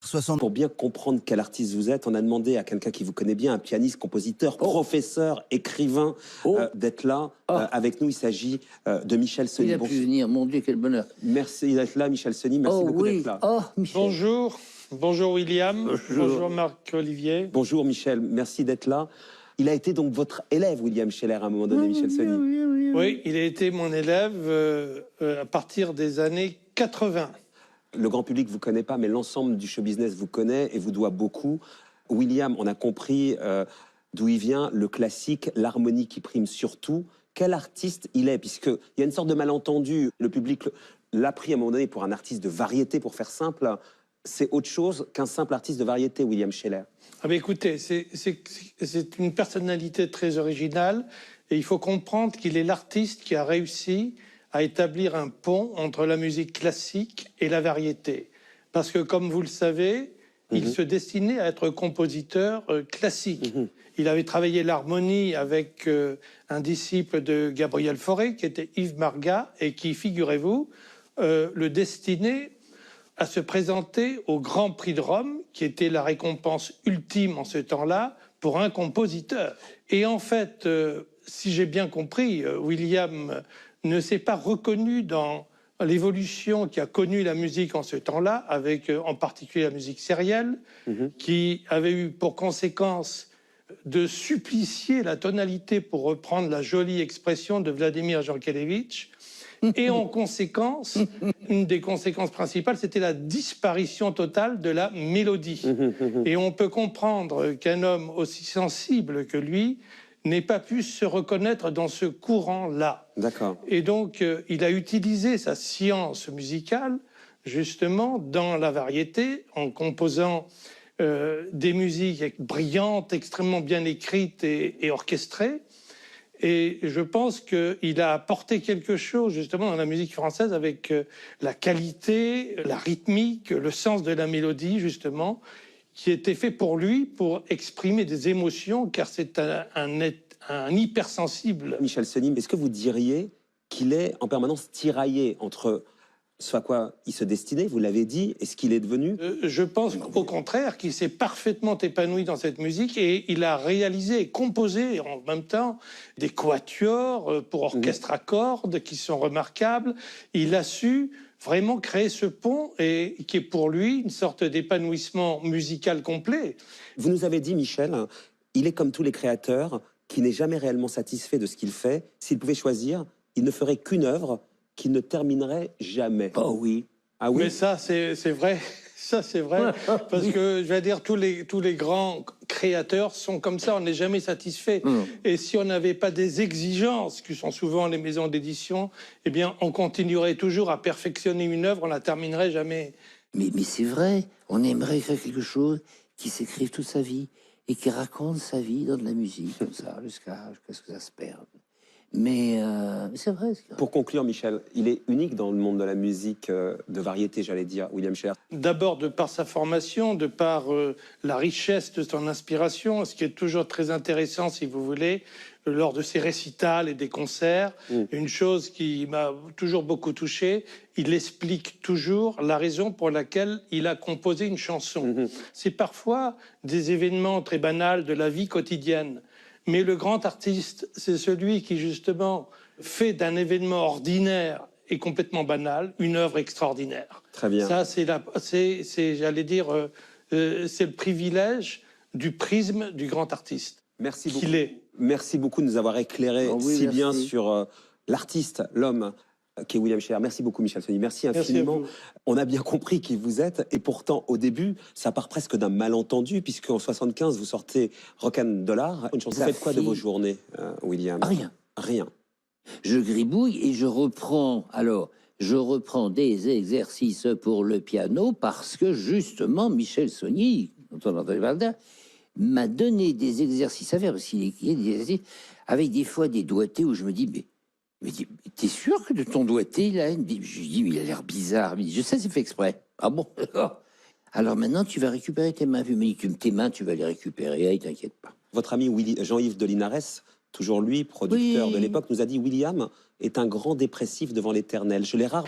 60. Pour bien comprendre quel artiste vous êtes, on a demandé à quelqu'un qui vous connaît bien, un pianiste, compositeur, professeur, écrivain, d'être là avec nous. Il s'agit de Michel Sony. Il a pu venir, mon Dieu, quel bonheur. Merci d'être là, Michel Sony. Merci beaucoup d'être là. Michel. Bonjour, bonjour William, bonjour Marc-Olivier. Bonjour Michel, merci d'être là. Il a été donc votre élève, William Scheller, à un moment donné, Michel Sony. Oui, il a été mon élève à partir des années 80. Le grand public ne vous connaît pas, mais l'ensemble du show business vous connaît et vous doit beaucoup. William, on a compris d'où il vient, le classique, l'harmonie qui prime surtout. Quel artiste il est? Puisqu'il y a une sorte de malentendu. Le public l'a pris à un moment donné pour un artiste de variété, pour faire simple. C'est autre chose qu'un simple artiste de variété, William Scheller. Ah ben écoutez, c'est une personnalité très originale et il faut comprendre qu'il est l'artiste qui a réussi à établir un pont entre la musique classique et la variété. Parce que, comme vous le savez, il se destinait à être compositeur classique. Il avait travaillé l'harmonie avec un disciple de Gabriel Fauré, qui était Yves Marga, et qui, figurez-vous, le destinait à se présenter au Grand Prix de Rome, qui était la récompense ultime en ce temps-là pour un compositeur. Et en fait, si j'ai bien compris, William ne s'est pas reconnu dans l'évolution qui a connu la musique en ce temps-là, avec en particulier la musique sérielle, qui avait eu pour conséquence de supplicier la tonalité, pour reprendre la jolie expression de Vladimir Jankélévitch. Et en conséquence, une des conséquences principales, c'était la disparition totale de la mélodie. Et on peut comprendre qu'un homme aussi sensible que lui n'ait pas pu se reconnaître dans ce courant-là. D'accord. Et donc, il a utilisé sa science musicale, justement, dans la variété, en composant des musiques brillantes, extrêmement bien écrites et orchestrées. Et je pense qu'il a apporté quelque chose, justement, dans la musique française, avec la qualité, la rythmique, le sens de la mélodie, justement, qui était fait pour lui, pour exprimer des émotions, car c'est un hypersensible. Michel Sony, est-ce que vous diriez qu'il est en permanence tiraillé entre ce à quoi il se destinait, vous l'avez dit, et ce qu'il est devenu? Je pense au contraire qu'il s'est parfaitement épanoui dans cette musique et il a réalisé et composé en même temps des quatuors pour orchestre à cordes qui sont remarquables. Il a su vraiment créer ce pont et qui est pour lui une sorte d'épanouissement musical complet. Vous nous avez dit, Michel, il est comme tous les créateurs qui n'est jamais réellement satisfait de ce qu'il fait. S'il pouvait choisir, il ne ferait qu'une œuvre qu'il ne terminerait jamais. Oh oui. Ah oui. Mais ça, c'est vrai. Ça, c'est vrai. Parce que, je vais dire, tous les grands créateurs sont comme ça. On n'est jamais satisfait. Et si on n'avait pas des exigences, qui sont souvent les maisons d'édition, eh bien, on continuerait toujours à perfectionner une œuvre. On la terminerait jamais. Mais c'est vrai. On aimerait faire quelque chose qui s'écrive toute sa vie et qui raconte sa vie dans de la musique, comme ça, jusqu'à ce que ça se perde. Mais c'est vrai. Pour conclure, Michel, il est unique dans le monde de la musique de variété, j'allais dire, William Scheller. D'abord, de par sa formation, de par la richesse de son inspiration, ce qui est toujours très intéressant, si vous voulez, lors de ses récitals et des concerts. Une chose qui m'a toujours beaucoup touché, il explique toujours la raison pour laquelle il a composé une chanson. C'est parfois des événements très banals de la vie quotidienne. Mais le grand artiste, c'est celui qui, justement, fait d'un événement ordinaire et complètement banal une œuvre extraordinaire. Très bien. Ça, j'allais dire, c'est le privilège du prisme du grand artiste. Merci beaucoup. Qu'il est. Merci beaucoup de nous avoir éclairé si bien sur l'artiste, l'homme qui est William Scheller. Merci beaucoup, Michel Sony. Merci infiniment. Merci à vous. On a bien compris qui vous êtes. Et pourtant, au début, ça part presque d'un malentendu, puisqu'en 75, vous sortez Rock'n'Dollar. Une chanson. Vous faites quoi de vos journées, William? Rien. Rien. Je gribouille et je reprends. Alors, je reprends des exercices pour le piano parce que, justement, Michel Sony, dont on entendait parler, m'a donné des exercices à faire, parce qu'il y a des exercices avec des fois des doigtés où je me dis, mais t'es sûr que de ton doigté, là? Je lui dis, mais il a l'air bizarre. Il me dit, je sais, c'est fait exprès. Ah bon? Alors maintenant, tu vas récupérer tes mains. Il me dit, tes mains, tu vas les récupérer, hey, t'inquiète pas. Votre ami Jean-Yves de Linares, toujours lui, producteur de l'époque, nous a dit « William est un grand dépressif devant l'éternel. Je l'ai rare